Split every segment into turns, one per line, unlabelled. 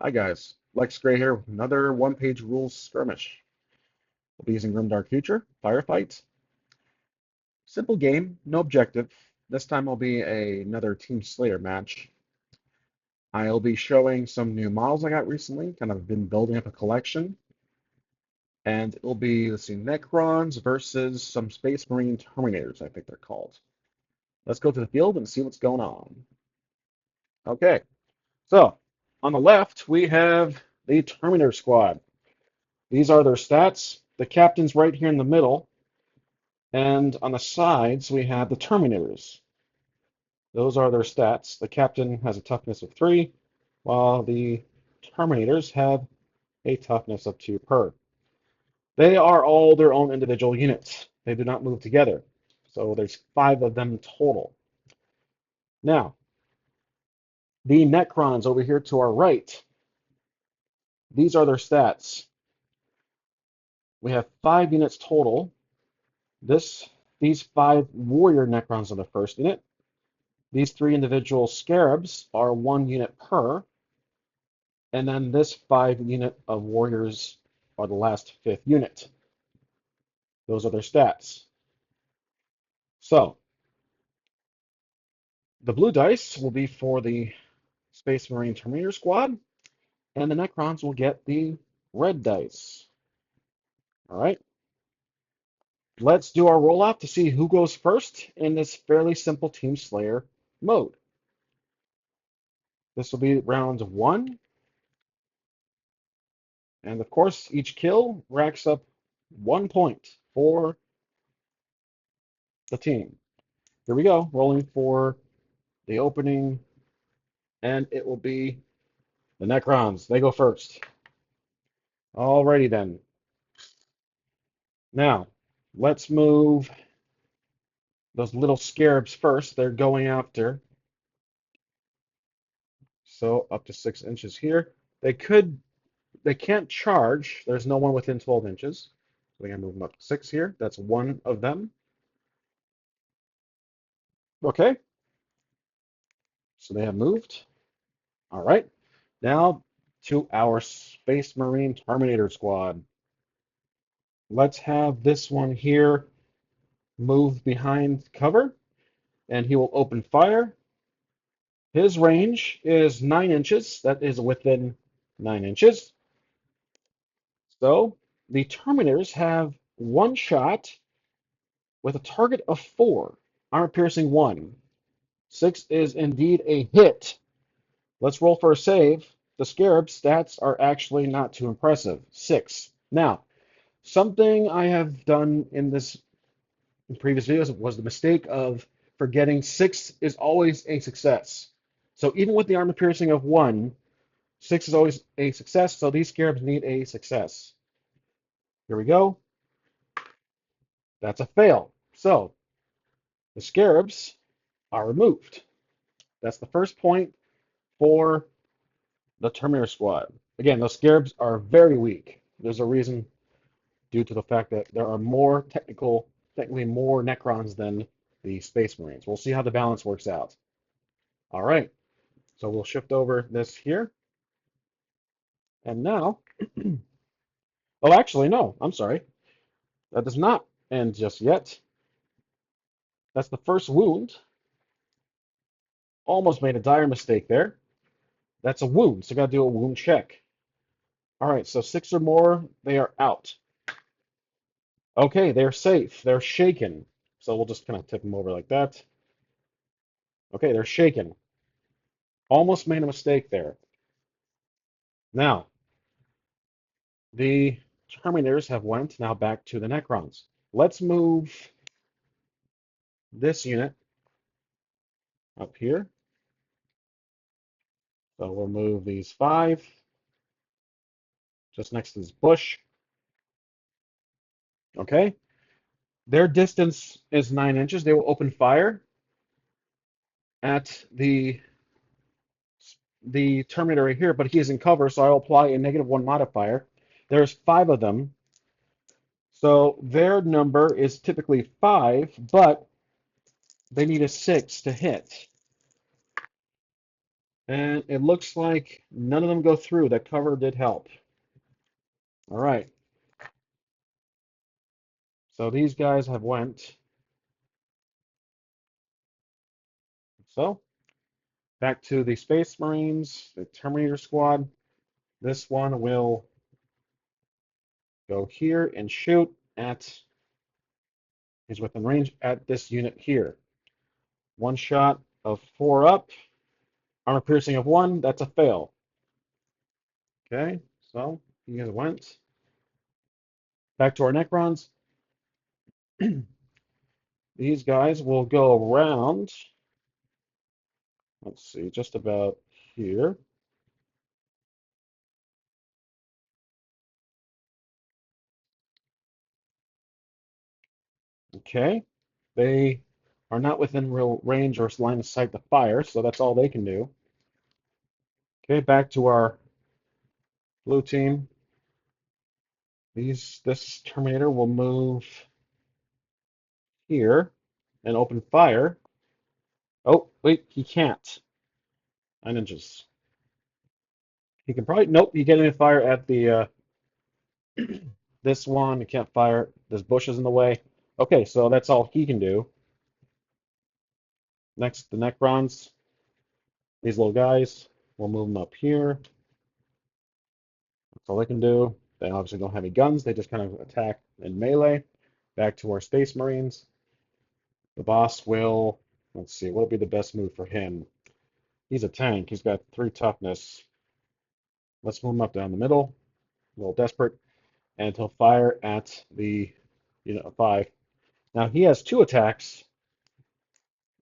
Hi guys, Lex Gray here with another one-page rules skirmish. We'll be using Grimdark Future, Firefight. Simple game, no objective. This time will be another Team Slayer match. I'll be showing some new models I got recently, kind of been building up a collection. And it'll be, let's see, Necrons versus some Space Marine Terminators, I think they're called. Let's go to the field and see what's going on. Okay, so on the left we have the Terminator squad. These are their stats. The captain's right here in the middle. And on the sides, we have the Terminators. Those are their stats. The captain has a toughness of 3, while the Terminators have a toughness of 2 per. They are all their own individual units. They do not move together. So there's 5 of them total. Now, the Necrons over here to our right, these are their stats. We have 5 units total. These 5 warrior Necrons are the first unit. These 3 individual scarabs are 1 unit per, and then this 5 unit of warriors are the last 5th unit. Those are their stats. So, the blue dice will be for the Space Marine Terminator squad, and the Necrons will get the red dice. All right, let's do our rollout to see who goes first in this fairly simple Team Slayer mode. This will be round 1. And of course, each kill racks up 1 point for the team. Here we go, rolling for the opening, and it will be the Necrons. They go first. Alrighty then. Now, let's move those little scarabs first. They're going after, so up to 6 inches here. They can't charge. There's no one within 12 inches. So we're gonna move them up to 6 here. That's 1 of them. Okay, so they have moved. All right, now to our Space Marine Terminator squad. Let's have this one here move behind cover, and he will open fire. His range is 9 inches. That is within 9 inches. So the Terminators have 1 shot with a target of 4. Armor piercing 1. 6 is indeed a hit. Let's roll for a save. The Scarab stats are actually not too impressive. 6. Now, something I have done in previous videos was the mistake of forgetting 6 is always a success. So even with the armor piercing of 1, 6 is always a success, so these scarabs need a success. Here we go. That's a fail. So the scarabs are removed. That's the first point for the Terminator squad. Again, those scarabs are very weak. There's a reason due to the fact that there are technically more Necrons than the Space Marines. We'll see how the balance works out. All right, so we'll shift over this here. And now, oh, actually, no, I'm sorry. That does not end just yet. That's the first wound. Almost made a dire mistake there. That's a wound, so I got to do a wound check. All right, so 6 or more, they are out. Okay, they're safe. They're shaken. So we'll just kind of tip them over like that. Okay, they're shaken. Almost made a mistake there. Now, the Terminators have went now back to the Necrons. Let's move this unit up here. So we'll move these 5 just next to this bush. Okay, their distance is 9 inches. They will open fire at the Terminator right here, but he is in cover, so I'll apply a -1 modifier. There's 5 of them, so their number is typically 5, but they need a 6 to hit. And it looks like none of them go through. That cover did help. All right. So these guys have went. So back to the Space Marines, the Terminator squad. This one will go here and shoot at, he's within range at this unit here. One shot of 4 up, armor piercing of 1, that's a fail. Okay, so he has went. Back to our Necrons. These guys will go around, let's see, just about here. Okay, they are not within real range or line of sight to fire, so that's all they can do. Okay, back to our blue team. This Terminator will move here and open fire. Oh, wait, he can't. 9 inches. He can probably, nope, he can't even fire at the, this one. He can't fire. There's bushes in the way. Okay, so that's all he can do. Next, the Necrons. These little guys. We'll move them up here. That's all they can do. They obviously don't have any guns. They just kind of attack in melee. Back to our Space Marines. The boss will, let's see, what would be the best move for him? He's a tank. He's got 3 toughness. Let's move him up down the middle. A little desperate. And he'll fire at the unit of 5. Now he has 2 attacks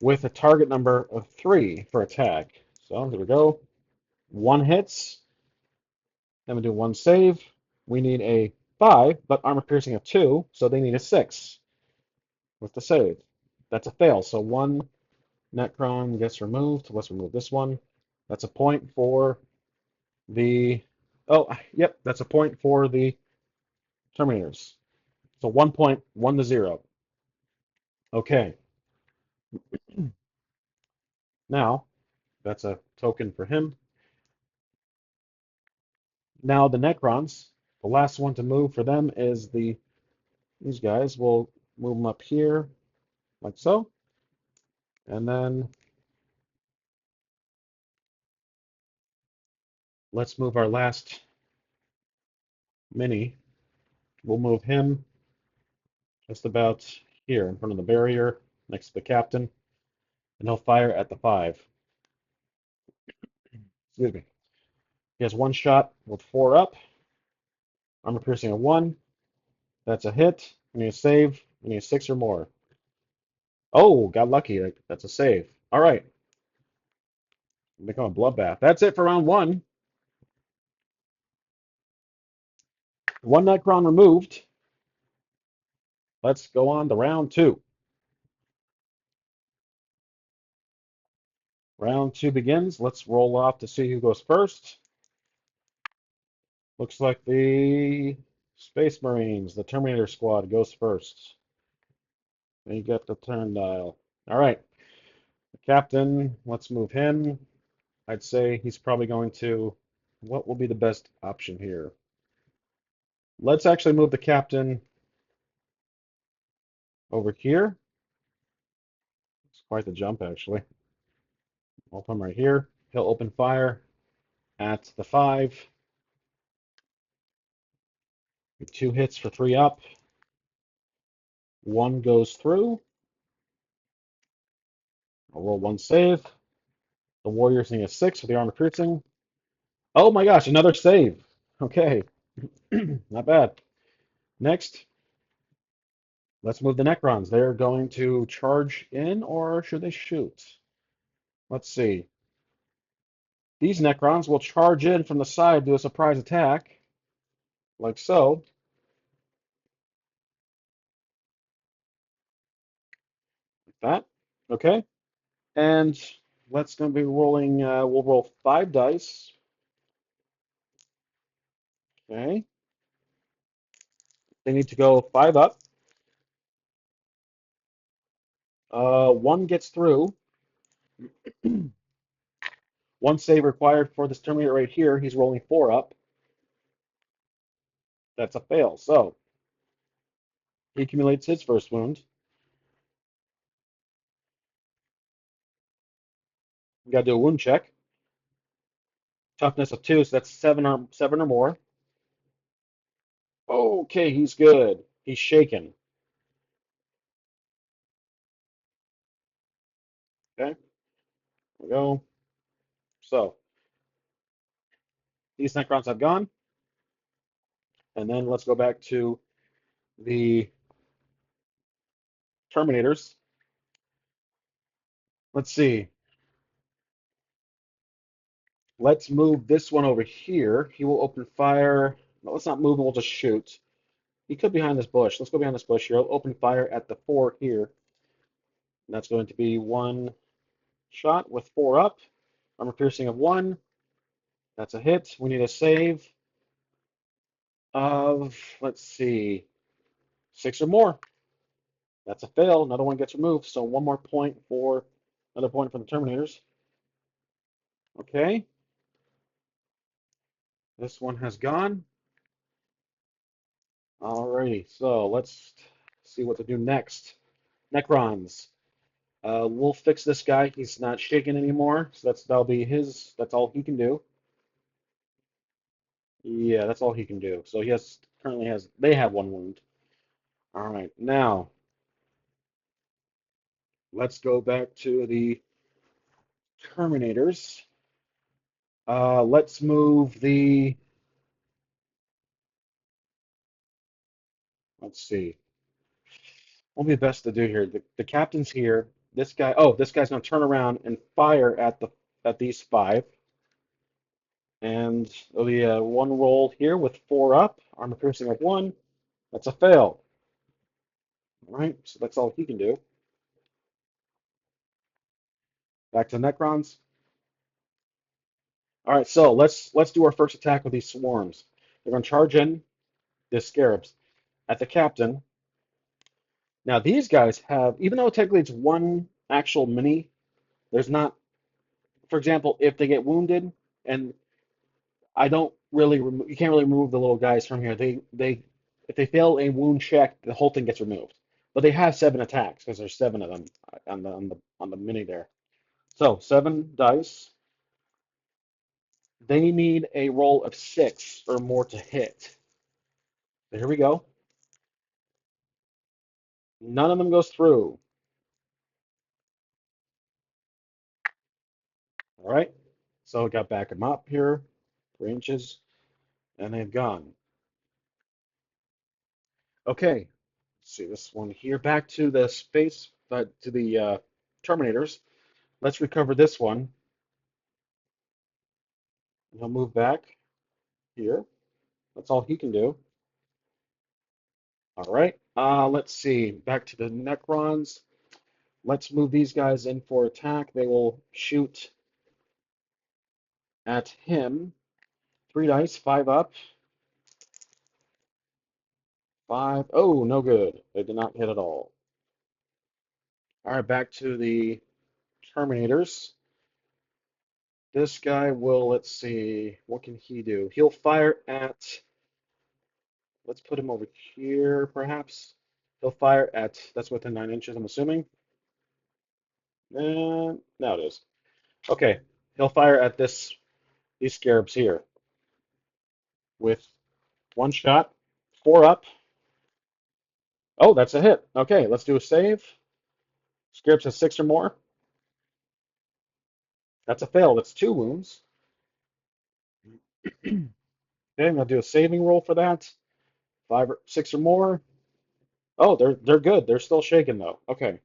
with a target number of 3 for attack. So here we go. 1 hits. Then we do 1 save. We need a 5, but armor piercing of 2, so they need a 6 with the save. That's a fail. So 1 Necron gets removed. Let's remove this one. That's a point for the. Oh, yep, that's a point for the Terminators. So 1 point, 1-0. Okay, now that's a token for him. Now the Necrons, the last one to move for them is these guys. We'll move them up here like so, and then let's move our last mini. We'll move him just about here in front of the barrier next to the captain, and he'll fire at the 5. Excuse me. He has 1 shot with 4 up, armor piercing of 1. That's a hit. We need a save. We need a 6 or more. Oh, got lucky. That's a save. All right. Become a bloodbath. That's it for round 1. 1 Necron removed. Let's go on to round 2. Round 2 begins. Let's roll off to see who goes first. Looks like the Space Marines, the Terminator squad, goes first. And you get the turn dial. All right. The captain, let's move him. I'd say he's probably going to. What will be the best option here? Let's actually move the captain over here. It's quite the jump, actually. I'll put him right here. He'll open fire at the 5. 2 hits for 3 up. 1 goes through. I'll roll 1 save. The Warriors need a 6 for the armor piercing. Oh my gosh, another save. Okay, not bad. Next, let's move the Necrons. They're going to charge in, or should they shoot? Let's see. These Necrons will charge in from the side, do a surprise attack, like so. Like that. Okay. And let's going to be rolling, we'll roll 5 dice. Okay. They need to go 5 up. 1 gets through. One save required for this Terminator right here. He's rolling 4 up. That's a fail. So he accumulates his first wound. You got to do a wound check. Toughness of 2, so that's seven or more. Okay, he's good. He's shaken. Okay, there we go. So these Necrons have gone. And then let's go back to the Terminators. Let's see. Let's move this one over here. He will open fire. No, let's not move him. We'll just shoot. He could be behind this bush. Let's go behind this bush here. I'll open fire at the 4 here. And that's going to be one shot with 4 up. Armor piercing of 1. That's a hit. We need a save of, let's see, 6 or more. That's a fail. Another one gets removed. So one more point for another point for the Terminators. Okay. This one has gone. Alrighty. So let's see what to do next. Necrons. We'll fix this guy. He's not shaking anymore. So that'll be his. That's all he can do. Yeah, that's all he can do. So he currently has. They have 1 wound. All right. Now let's go back to the Terminators. Let's move the. Let's see. What will be best to do here? The captain's here. This guy. Oh, this guy's gonna turn around and fire at these 5. And there'll be one roll here with 4 up. Armor piercing of 1. That's a fail. All right, so that's all he can do. Back to Necrons. All right, so let's do our first attack with these swarms. They're going to charge in the scarabs at the captain. Now these guys have, even though technically it's one actual mini, there's not. For example, if they get wounded, and I don't really, you can't really remove the little guys from here. If they fail a wound check, the whole thing gets removed. But they have 7 attacks because there's 7 of them on the mini there. So 7 dice. They need a roll of 6 or more to hit. So here we go. None of them goes through. All right. So we got back them up here, 3 inches, and they've gone. Okay. Let's see this one here. Back to the space, to the Terminators. Let's recover this one. He'll move back here. That's all he can do. All right. Let's see. Back to the Necrons. Let's move these guys in for attack. They will shoot at him. 3 dice, 5 up. 5. Oh, no good. They did not hit at all. All right, back to the Terminators. This guy will, let's see, what can he do? He'll fire at, let's put him over here, perhaps. He'll fire at, that's within 9 inches, I'm assuming. And now it is. Okay, he'll fire at these scarabs here with 1 shot, 4 up. Oh, that's a hit. Okay, let's do a save. Scarabs has 6 or more. That's a fail. That's 2 wounds. Okay, I'm gonna do a saving roll for that. 6 or more. Oh, they're good. They're still shaking though. Okay,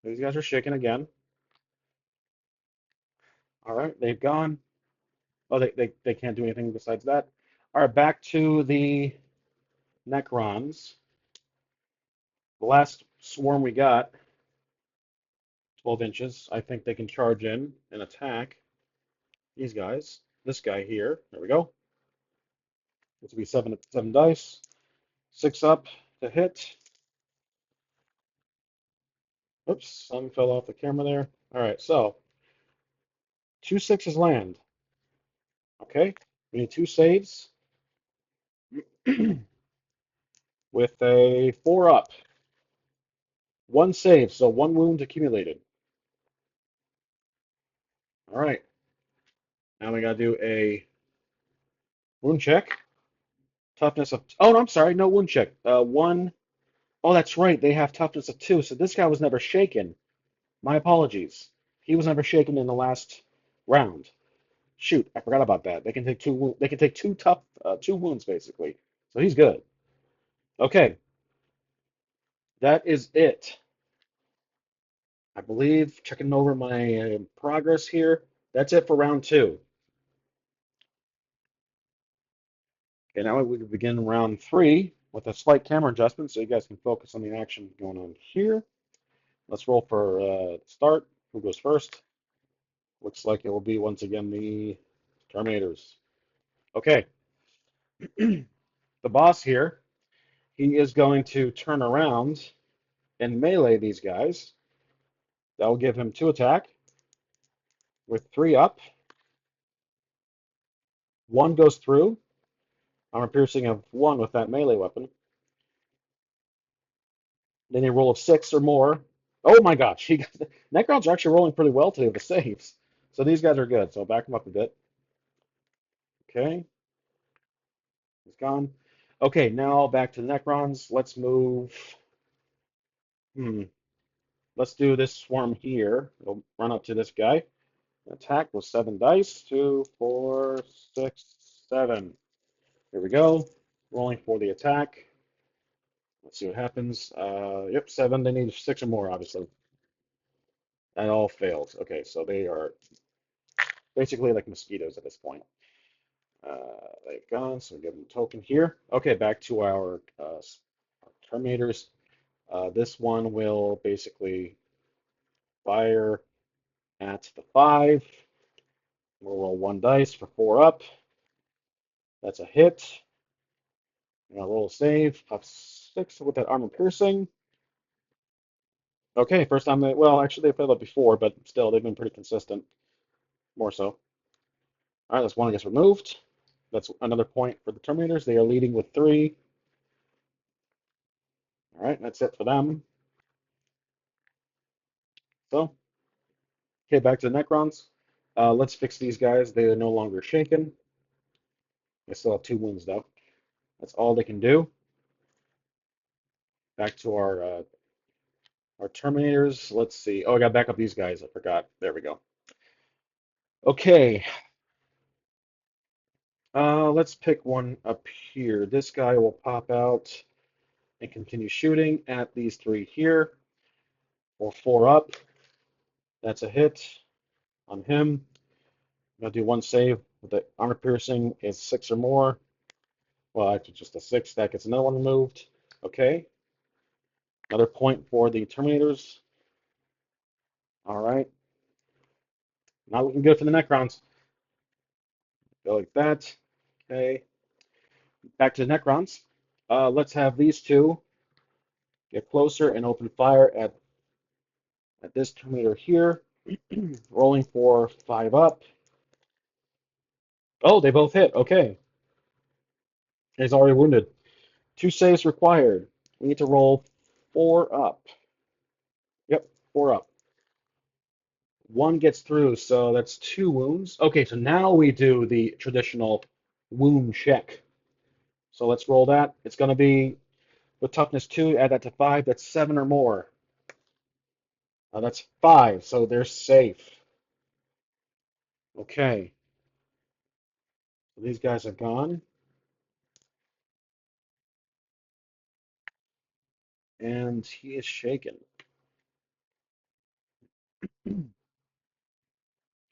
these guys are shaking again. All right, they've gone. Oh, they can't do anything besides that. All right, back to the Necrons. The last swarm we got, 12 inches. I think they can charge in and attack these guys. This guy here. There we go. This will be 7 dice. 6 up to hit. Oops, some fell off the camera there. All right, so Two sixes land. Okay, we need two saves with a 4 up. One save, so one wound accumulated. All right, now we gotta do a wound check. Toughness of, oh, no, I'm sorry, no wound check. One, oh, that's right, they have toughness of 2, so this guy was never shaken. My apologies. He was never shaken in the last round. Shoot, I forgot about that. They can take they can take two wounds basically. So he's good. Okay, that is it. I believe, checking over my progress here, that's it for round 2. Okay, now we can begin round 3 with a slight camera adjustment so you guys can focus on the action going on here. Let's roll for start. Who goes first? Looks like it will be once again the Terminators. Okay, the boss here, he is going to turn around and melee these guys. That will give him 2 attack with 3 up. One goes through. Armor piercing of 1 with that melee weapon. Then a roll of 6 or more. Oh my gosh, Necrons are actually rolling pretty well today with the saves. So these guys are good. So I'll back them up a bit. Okay, he's gone. Okay, now back to the Necrons. Let's move. Hmm. Let's do this swarm here. We'll run up to this guy. Attack with 7 dice. 2, 4, 6, 7. Here we go. Rolling for the attack. Let's see what happens. Yep, 7. They need 6 or more, obviously. That all failed. Okay, so they are basically like mosquitoes at this point. They've gone, so we give them a token here. Okay, back to our Terminators. This one will basically fire at the 5. We'll roll 1 dice for 4 up. That's a hit. And I'll roll a save. Up 6 with that armor piercing. Okay, first time well, actually they failed it before, but still they've been pretty consistent. More so. All right, that's 1 gets removed. That's another point for the Terminators. They are leading with 3. All right, that's it for them. So, okay, back to the Necrons. Let's fix these guys. They are no longer shaken. They still have 2 wounds though. That's all they can do. Back to our Terminators. Let's see. Oh, I got to back up these guys. I forgot. There we go. Okay. Let's pick one up here. This guy will pop out and continue shooting at these 3 here. Or 4 up. That's a hit on him. I'm gonna do 1 save with the armor piercing is 6 or more. Well, actually just a 6. That gets another one removed. Okay. Another point for the Terminators. All right. Now looking good for the Necrons. Go like that. Okay. Back to the Necrons. Let's have these 2 get closer and open fire at this Terminator here. Rolling for 5 up. Oh, they both hit. Okay. He's already wounded. 2 saves required. We need to roll 4 up. Yep, 4 up. 1 gets through, so that's 2 wounds. Okay, so now we do the traditional wound check. So let's roll that. It's going to be with toughness 2, add that to 5. That's 7 or more. That's 5, so they're safe. Okay, so these guys are gone. And he is shaken.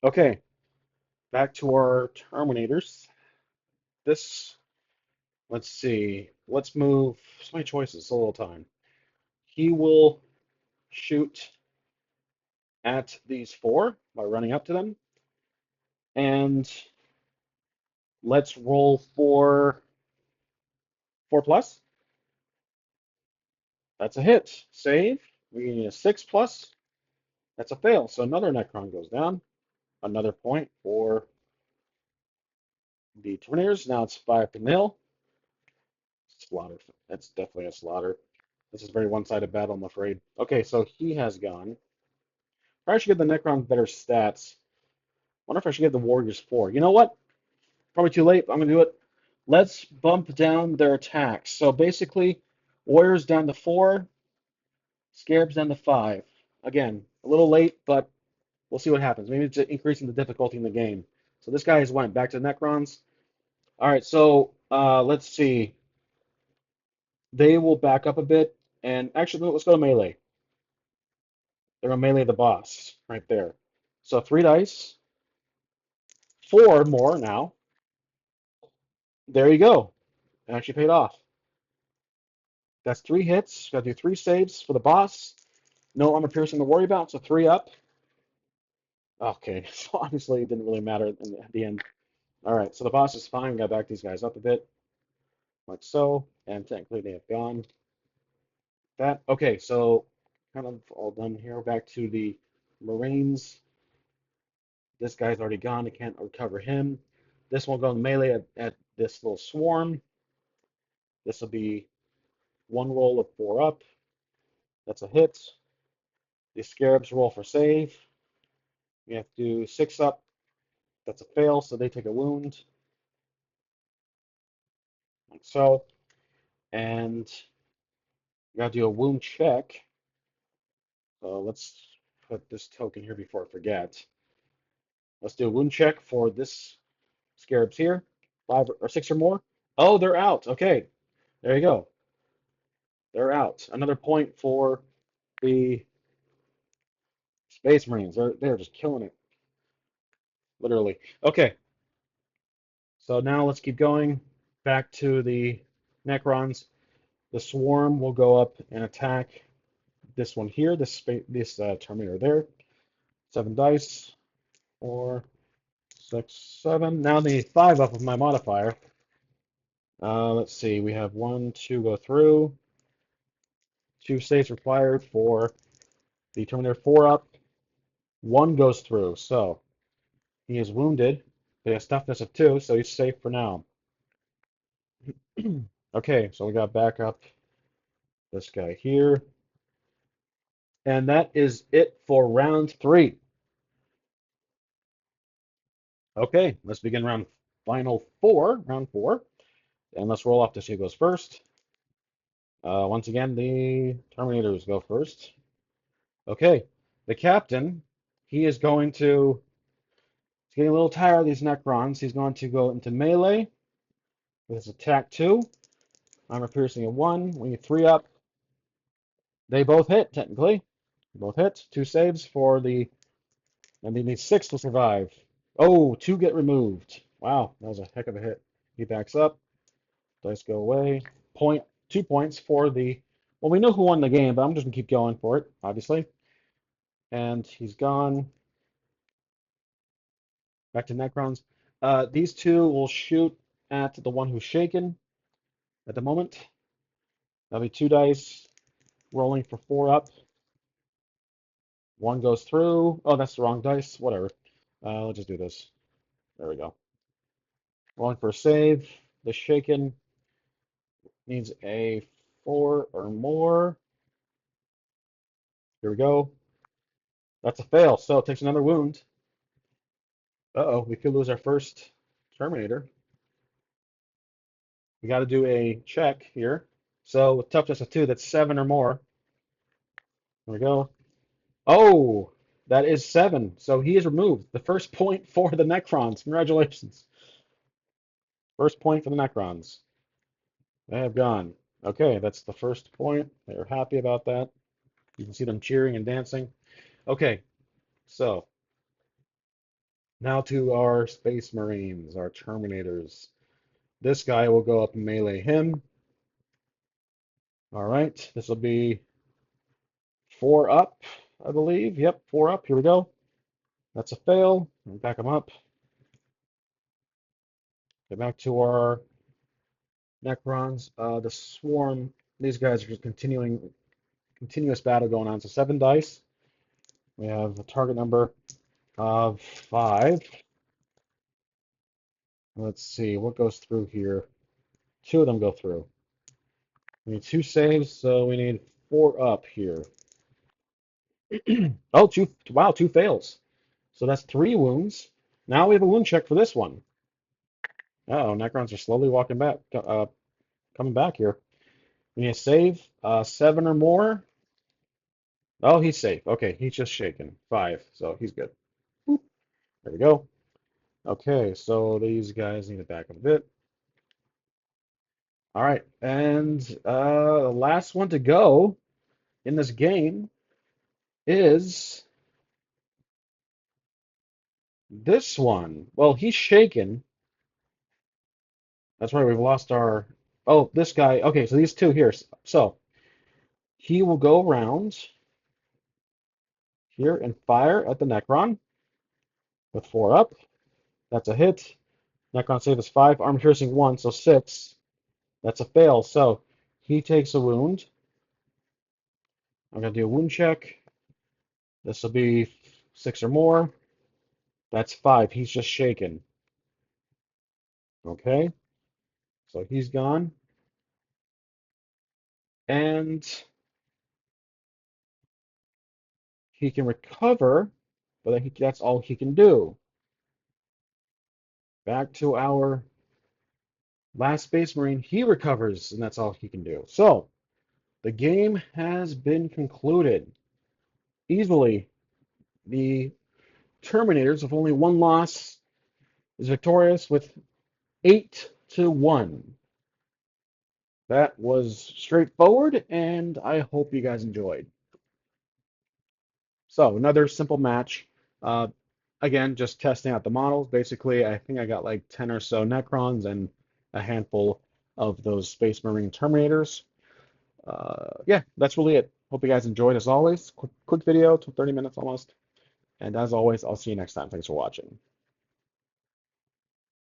Okay, back to our Terminators. This, let's see. Let's move. So many choices, a little time. He will shoot at these 4 by running up to them. And let's roll for 4 plus. That's a hit. Save. We need a 6 plus. That's a fail. So another Necron goes down. Another point for the Terminators. Now it's 5-0. Slaughter. That's definitely a slaughter. This is a very one-sided battle, I'm afraid. Okay, so he has gone. Probably should give the Necrons better stats. Wonder if I should give the Warriors 4. You know what? Probably too late, but I'm going to do it. Let's bump down their attacks. So basically, Warriors down to 4, Scarabs down to 5. Again, a little late, but we'll see what happens. Maybe it's increasing the difficulty in the game. So this guy has went back to the Necrons. All right, so let's see. They will back up a bit. And actually, let's go to melee. They're going to melee the boss right there. So 3 dice, 4 more now. There you go. It actually paid off. That's 3 hits. Got to do 3 saves for the boss. No armor piercing to worry about, so 3 up. Okay, so obviously it didn't really matter at the end. All right, so the boss is fine. Got to back these guys up a bit, like so. And technically they have gone. That okay, so kind of all done here. Back to the Marines. This guy's already gone. I can't recover him. This one will go in melee at this little swarm. This will be 1 roll of 4 up. That's a hit. The Scarabs roll for save. We have to do 6 up. That's a fail, so they take a wound, like so. And you gotta do a wound check. So let's put this token here before I forget. Let's do a wound check for this Scarabs here. 5 or 6 or more. Oh, they're out. Okay, there you go. They're out. Another point for the Space Marines. They're just killing it, literally. Okay, so now let's keep going. Back to the Necrons. The Swarm will go up and attack this one here, this Terminator there. 7 dice, 4, 6, 7. Now the 5 up of my modifier. Let's see, we have 1, 2 go through. 2 saves required for the Terminator 4 up. 1 goes through, so he is wounded. He has toughness of 2, so he's safe for now. Okay, so we got back up this guy here. And that is it for round 3. Okay, let's begin round 4. And let's roll off to see who goes first. Once again, the Terminators go first. Okay, the captain, he is going to, he's getting a little tired of these Necrons. He's going to go into melee with his attack 2. Armor piercing of 1. We need 3 up. They both hit, technically. They both hit. 2 saves for the, and they need 6 to survive. Oh, 2 get removed. Wow, that was a heck of a hit. He backs up. Dice go away. 2 points for the, well, we know who won the game, but I'm just going to keep going for it, obviously. And he's gone. Back to Necrons. These 2 will shoot at the one who's shaken at the moment. That'll be 2 dice, rolling for 4 up. 1 goes through. Oh, that's the wrong dice. Whatever. Let's just do this. There we go. Rolling for a save. The shaken needs a 4 or more. Here we go. That's a fail, so it takes another wound. Uh-oh, we could lose our first Terminator. We got to do a check here. So with toughness of 2, that's 7 or more. There we go. Oh, that is 7. So he is removed. The first point for the Necrons. Congratulations. First point for the Necrons. They have gone. Okay, that's the first point. They're happy about that. You can see them cheering and dancing. Okay, so now to our Space Marines, our Terminators. This guy will go up and melee him. All right, this will be 4 up, I believe. Yep, 4 up. Here we go. That's a fail. Back him up. Get back to our Necrons. The Swarm. These guys are just continuous battle going on. So 7 dice. We have a target number 5. Let's see what goes through here. 2 of them go through. We need 2 saves, so we need 4 up here. Oh, two! Wow, 2 fails. So that's 3 wounds. Now we have a wound check for this one. Uh-oh, Necrons are slowly walking back, coming back here. We need a save, 7 or more. Oh, he's safe. Okay, he's just shaken. 5, so he's good. Boop. There we go. Okay, so these guys need to back up a bit. All right, and the last one to go in this game is this one. Well, he's shaken. That's right, we've lost our. Oh, this guy. Okay, so these 2 here. So he will go around here and fire at the Necron with 4 up. That's a hit. Necron save is 5. Armor piercing 1, so 6. That's a fail. So he takes a wound. I'm gonna do a wound check. This will be 6 or more. That's 5. He's just shaken. Okay, so he's gone. And he can recover, but that's all he can do. Back to our last Space Marine. He recovers, and that's all he can do. So the game has been concluded. Easily, the Terminators, with only 1 loss, is victorious with 8-1. That was straightforward, and I hope you guys enjoyed. So another simple match. Uh, again, just testing out the models. Basically, I think I got like 10 or so Necrons and a handful of those Space Marine Terminators. Yeah, that's really it. Hope you guys enjoyed as always. Quick video, 30 minutes almost. And as always, I'll see you next time. Thanks for watching.